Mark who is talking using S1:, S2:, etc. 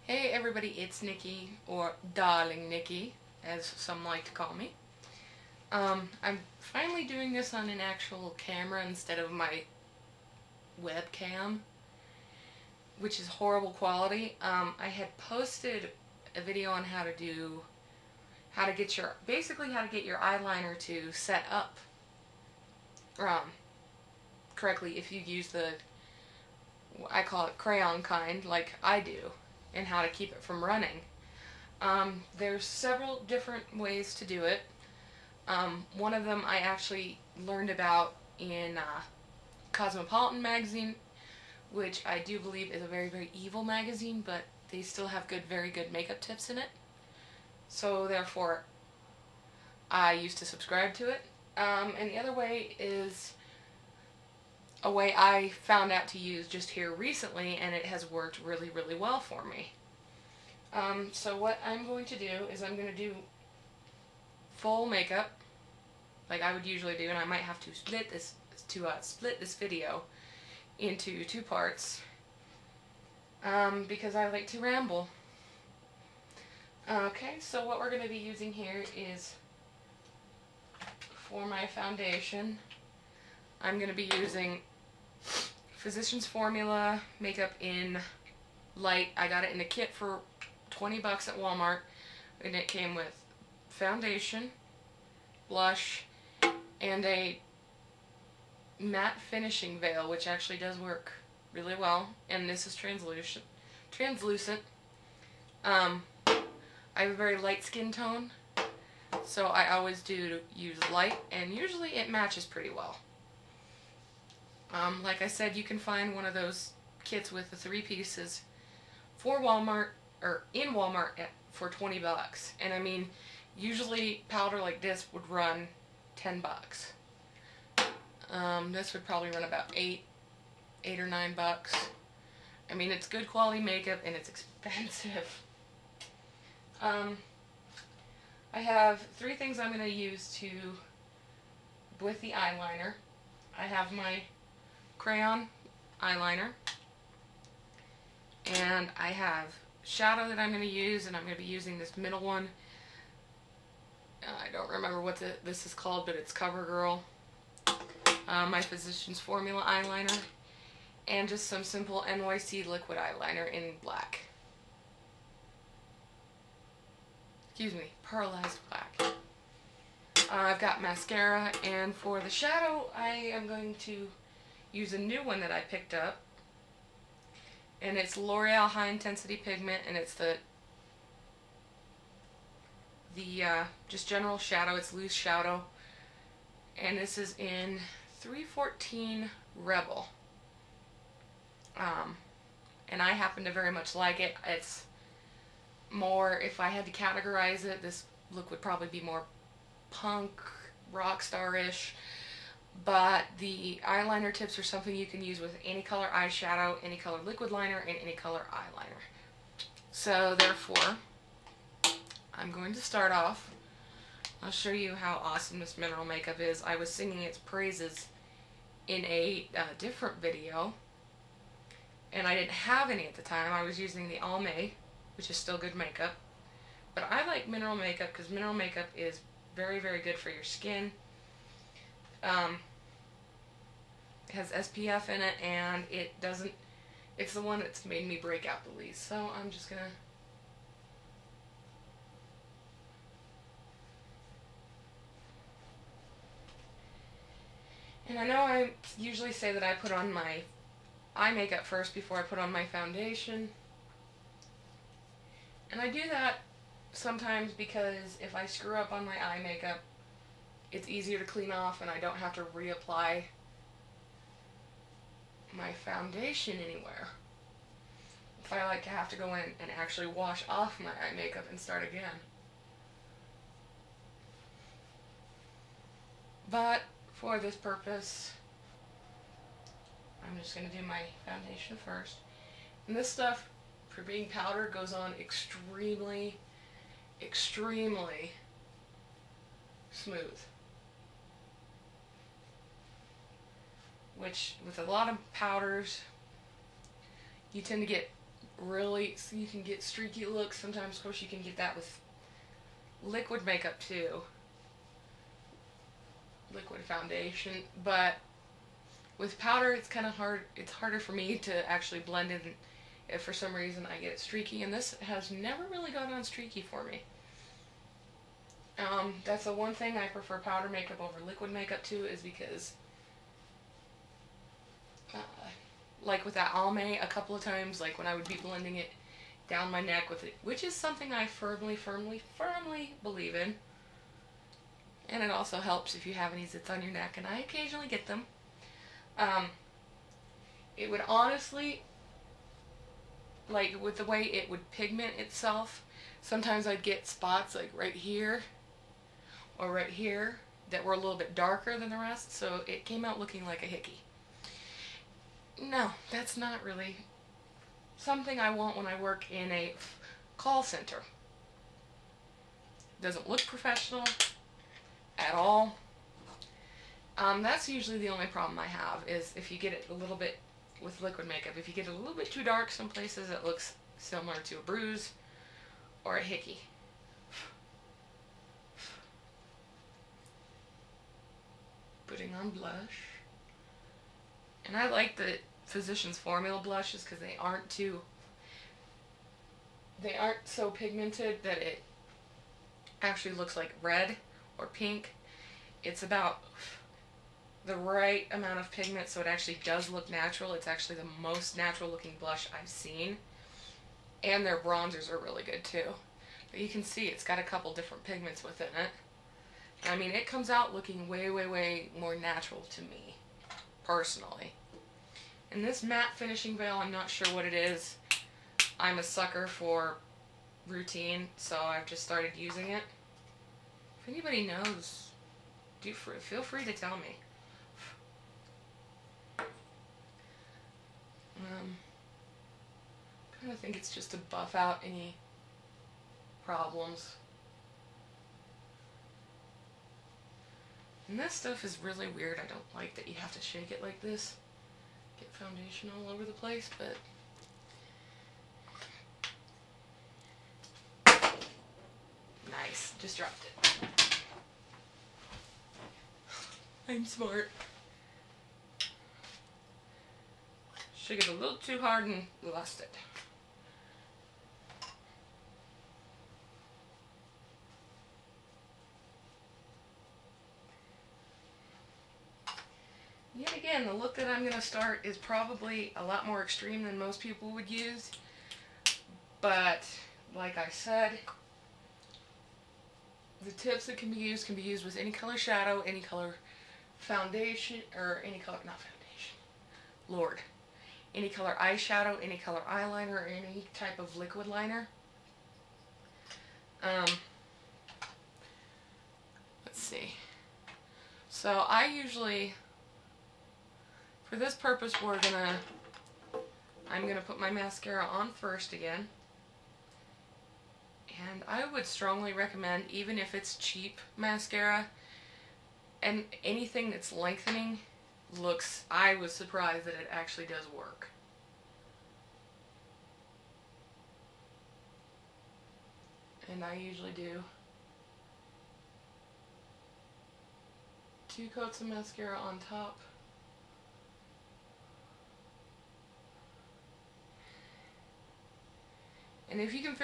S1: Hey everybody, it's Nikki, or Darling Nikki, as some like to call me. I'm finally doing this on an actual camera instead of my webcam, which is horrible quality. I had posted a video on how to get your eyeliner to set up correctly if you use I call it crayon kind, like I do, and how to keep it from running. There's several different ways to do it. One of them I actually learned about in Cosmopolitan magazine, which I do believe is a very, very evil magazine, but they still have very good makeup tips in it. So therefore, I used to subscribe to it. And the other way is a way I found out to use just here recently, and it has worked really, really well for me. So what I'm going to do is I'm going to do full makeup, like I would usually do, and I might have to split this video into two parts, because I like to ramble. Okay, so what we're going to be using here is, for my foundation, I'm going to be using Physicians Formula Makeup in Light. I got it in a kit for $20 at Walmart, and it came with foundation, blush, and a matte finishing veil, which actually does work really well, and this is translucent. I have a very light skin tone, so I always do use light, and usually it matches pretty well. Like I said, you can find one of those kits with the 3 pieces for Walmart, or in Walmart, for $20. And I mean, usually powder like this would run $10. This would probably run about $8 or $9. I mean, it's good quality makeup and it's expensive. I have 3 things I'm going to use with the eyeliner. I have my crayon eyeliner, and I have shadow that I'm going to use, and I'm going to be using this middle one. I don't remember what this is called, but it's CoverGirl. My Physicians Formula eyeliner, and just some simple NYC liquid eyeliner in black. Excuse me, pearlized black. I've got mascara, and for the shadow, I am going to use a new one that I picked up, and it's L'Oreal High Intensity Pigment, and it's the just general shadow. It's loose shadow, and this is in 314 Rebel. And I happen to very much like it. It's more, if I had to categorize it, this look would probably be more punk, rock star-ish. But the eyeliner tips are something you can use with any color eyeshadow, any color liquid liner, and any color eyeliner. So therefore, I'm going to start off. I'll show you how awesome this mineral makeup is. I was singing its praises in a different video, and I didn't have any at the time. I was using the Almay, which is still good makeup. But I like mineral makeup because mineral makeup is very, very good for your skin. It has SPF in it, and it's the one that's made me break out the least. So I'm just gonna and I know I usually say that I put on my eye makeup first before I put on my foundation, and I do that sometimes because if I screw up on my eye makeup, it's easier to clean off, and I don't have to reapply my foundation anywhere. If I like to have to go in and actually wash off my eye makeup and start again. But for this purpose, I'm just going to do my foundation first. And this stuff, for being powder, goes on extremely, extremely smooth. Which, with a lot of powders, you tend to get really, so you can get streaky looks. Sometimes, of course, you can get that with liquid makeup too. Liquid foundation. But with powder, it's kind of hard. It's harder for me to actually blend in if for some reason I get it streaky. And this has never really gone on streaky for me. That's the one thing I prefer powder makeup over liquid makeup too, is because like with that Almay, a couple of times, like when I would be blending it down my neck with it, which is something I firmly believe in. And it also helps if you have any zits on your neck, and I occasionally get them. It would honestly, like with the way it would pigment itself, sometimes I'd get spots like right here or right here that were a little bit darker than the rest, so it came out looking like a hickey. No, that's not really something I want when I work in a call center. Doesn't look professional at all. That's usually the only problem I have, is if you get it a little bit with liquid makeup. If you get it a little bit too dark, some places it looks similar to a bruise or a hickey. Putting on blush. And I like the Physicians Formula blushes because they aren't so pigmented that it actually looks like red or pink. It's about the right amount of pigment so it actually does look natural. It's actually the most natural looking blush I've seen. And their bronzers are really good too. But you can see it's got a couple different pigments within it. I mean, it comes out looking way, way, way more natural to me, personally. And this matte finishing veil, I'm not sure what it is. I'm a sucker for routine, so I've just started using it. If anybody knows, feel free to tell me. I kind of think it's just to buff out any problems. And this stuff is really weird. I don't like that you have to shake it like this. Get foundation all over the place, but nice. Just dropped it. I'm smart. Shook it a little too hard and lost it. Yet again, the look that I'm going to start is probably a lot more extreme than most people would use. But, like I said, the tips that can be used with any color shadow, any color foundation, or any color, not foundation, Lord. Any color eyeshadow, any color eyeliner, or any type of liquid liner. Let's see. So I usually, for this purpose, I'm gonna put my mascara on first again. And I would strongly recommend, even if it's cheap mascara, and anything that's lengthening looks, I was surprised that it actually does work. And I usually do 2 coats of mascara on top. And if you can figure